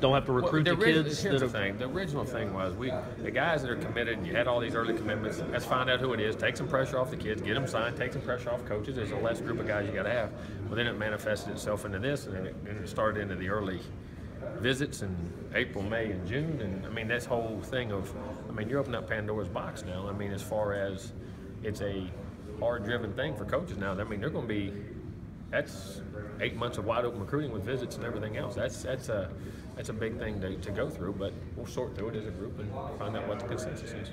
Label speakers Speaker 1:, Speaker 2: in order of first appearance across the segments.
Speaker 1: don't have to recruit the kids.
Speaker 2: Here's the thing. The original thing was the guys that are committed, and you had all these early commitments, let's find out who it is, take some pressure off the kids, get them signed, take some pressure off coaches. There's a less group of guys you got to have. Well, then it manifested itself into this, and then it started into the early visits in April, May, and June. And I mean, this whole thing of, I mean, you're opening up Pandora's box now. I mean, as far as it's a hard-driven thing for coaches now. I mean, they're going to be, that's 8 months of wide open recruiting with visits and everything else. That's a big thing to go through, but we'll sort through it as a group and find out what the consensus is.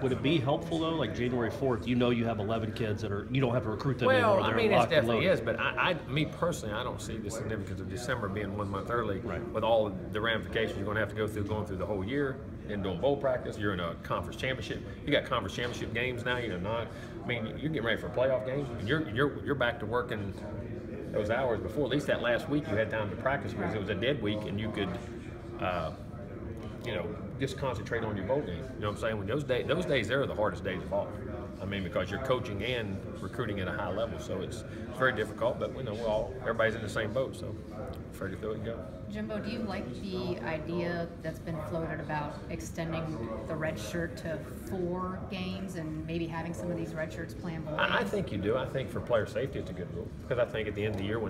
Speaker 1: Would it be helpful though, like January 4th, you have 11 kids that you don't have to recruit them anymore.
Speaker 2: Well, I mean, it definitely is, but me personally, I don't see the significance of December being 1 month early with all the ramifications you're going to have to go through going through the whole year and doing bowl practice. You're in a conference championship. You got conference championship games now. I mean, you're getting ready for playoff games, and you're back to working those hours before. At least that last week you had time to practice because it was a dead week, and you could, just concentrate on your bowl game. You know what I'm saying? When those days there are the hardest days of all. I mean, because you're coaching and recruiting at a high level, so it's very difficult. But everybody's in the same boat, so figure through it and go.
Speaker 3: Jimbo, do you like the idea that's been floated about extending the red shirt to 4 games and maybe having some of these red shirts playing bowl games?
Speaker 2: I think you do. I think for player safety, it's a good rule because I think at the end of the year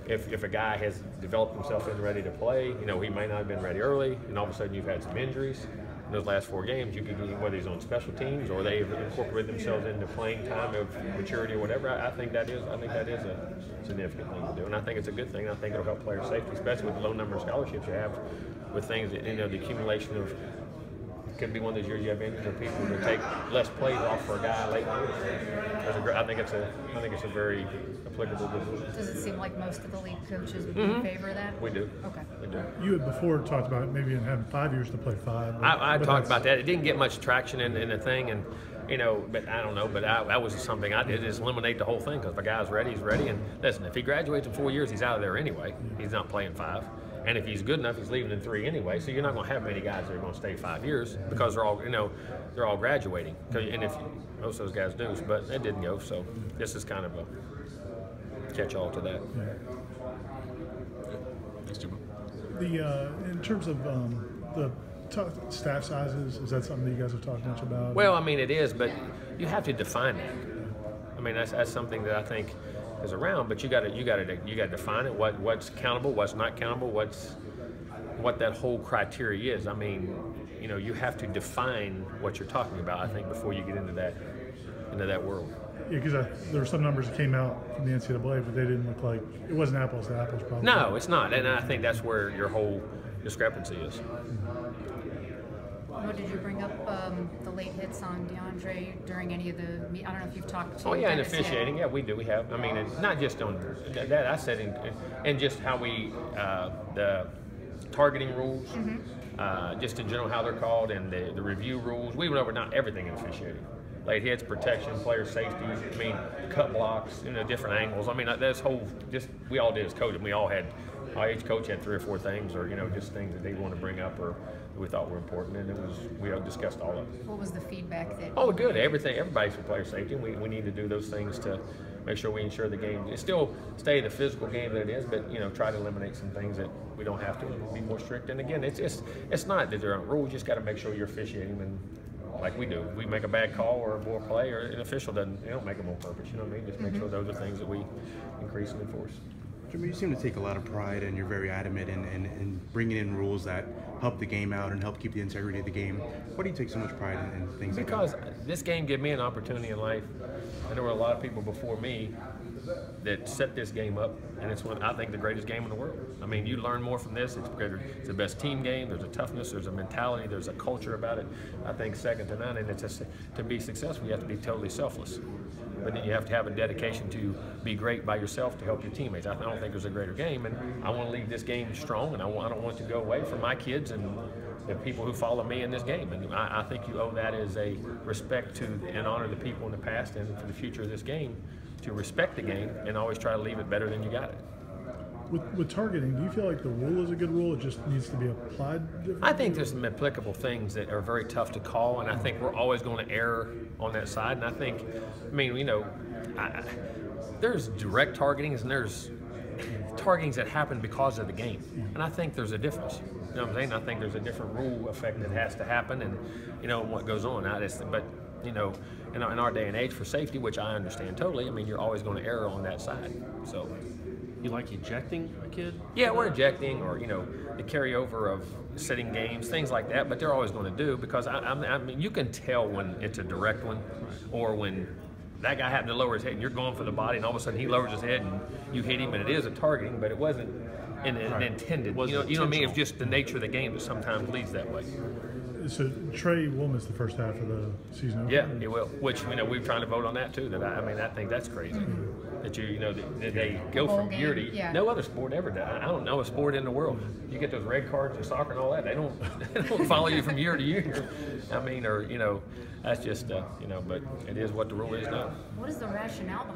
Speaker 2: if a guy has developed himself and ready to play, he may not have been ready early, and all of a sudden you've had some injuries. In those last 4 games, you could get whether he's on special teams or they've incorporated themselves into playing time of maturity or whatever. I think that is a significant thing to do, and I think it's a good thing. I think it'll help player safety, especially with the low number of scholarships you have, with things that the accumulation of. Could be one of those years you have injuries or people to take less plays off for a guy late in the year. I think it's a very applicable good rule.
Speaker 3: Does it seem like most of the league coaches would be in favor of that?
Speaker 2: We do.
Speaker 3: Okay.
Speaker 2: We do.
Speaker 4: You had before talked about maybe having 5 years to play 5.
Speaker 2: I talked about that. It didn't get much traction in the thing, and but I don't know. But that was something I did, is eliminate the whole thing because if a guy's ready, he's ready. And listen, if he graduates in 4 years, he's out of there anyway. He's not playing 5. And if he's good enough, he's leaving in 3 anyway. So you're not going to have many guys that are going to stay 5 years because they're all graduating. And if most of those guys do, but it didn't go. So this is kind of a catch-all to that.
Speaker 4: In terms of the staff sizes, is that something that you guys have talked much about?
Speaker 2: Well, I mean, it is, but you have to define that. I mean, that's something that I think is around, but you got to define it. What's countable, what's not countable, what that whole criteria is. I mean, you have to define what you're talking about. I think before you get into that world.
Speaker 4: Yeah, because there were some numbers that came out from the NCAA, but they didn't look like it wasn't apples to apples. Probably.
Speaker 2: No, it's not, and I think that's where your whole discrepancy is.
Speaker 3: Did you bring up the late hits on DeAndre during any of the? I don't know if you've talked to.
Speaker 2: Oh yeah, and officiating. Yeah, we do. We have. I mean, it's not just on that. I said and just how we the targeting rules, just in general how they're called, and the review rules. We went over not everything in officiating. Late hits, protection, player safety. I mean, cut blocks, different angles. I mean, that's whole. Just we all did as coaches. We all had. Each coach had 3 or 4 things, or just things that they want to bring up, or that we thought were important, and we discussed all of it.
Speaker 3: What was the feedback that?
Speaker 2: Oh, good. Everybody's for player safety. We need to do those things to make sure we ensure the game. It still stay the physical game that it is, but try to eliminate some things that we don't have to, and be more strict. And again, it's not that there aren't rules. You just got to make sure you're officiating and. Like we do. We make a bad call or a poor play, or an official doesn't. They don't make them on purpose. You know what I mean? Just make sure those are things that we increase and enforce.
Speaker 5: Jimmy, you seem to take a lot of pride, and you're very adamant in bringing in rules that help the game out and help keep the integrity of the game. Why do you take so much pride in things like that?
Speaker 2: Because this game gave me an opportunity in life, and there were a lot of people before me that set this game up, and it's I think the greatest game in the world. I mean, you learn more from this. It's the best team game. There's a toughness. There's a mentality. There's a culture about it. I think second to none. And it's just, to be successful, you have to be totally selfless. But then you have to have a dedication to be great by yourself to help your teammates. I don't think there's a greater game, and I want to leave this game strong, and I don't want it to go away for my kids and the people who follow me in this game. And I think you owe that as a respect to and honor the people in the past and for the future of this game, to respect the game and always try to leave it better than you got it.
Speaker 4: With targeting, do you feel like the rule is a good rule? It just needs to be applied differently?
Speaker 2: I think there's some applicable things that are very tough to call, and I think we're always going to err on that side. And I think, there's direct targeting and there's targetings that happen because of the game. And I think there's a difference. You know what I'm saying? I think there's a different rule effect that has to happen, and what goes on. But in our day and age, for safety, which I understand totally, I mean, you're always going to err on that side. So.
Speaker 1: You like ejecting a kid?
Speaker 2: Yeah, we're ejecting, or the carryover of sitting games, things like that. But they're always going to do, because I mean, you can tell when it's a direct one, or when that guy happened to lower his head and you're going for the body, and all of a sudden he lowers his head and you hit him, and it is a targeting, but it wasn't intended. You know what I mean? It's just the nature of the game that sometimes leads that way.
Speaker 4: So Trey will miss the first half of the season.
Speaker 2: Yeah, he will. Which we're trying to vote on that too. That I think that's crazy. That that they go from year to year. No other sport ever does. I don't know a sport in the world. You get those red cards in soccer and all that. They don't follow you from year to year. I mean, or that's just but it is what the rule is now.
Speaker 3: What is the rationale behind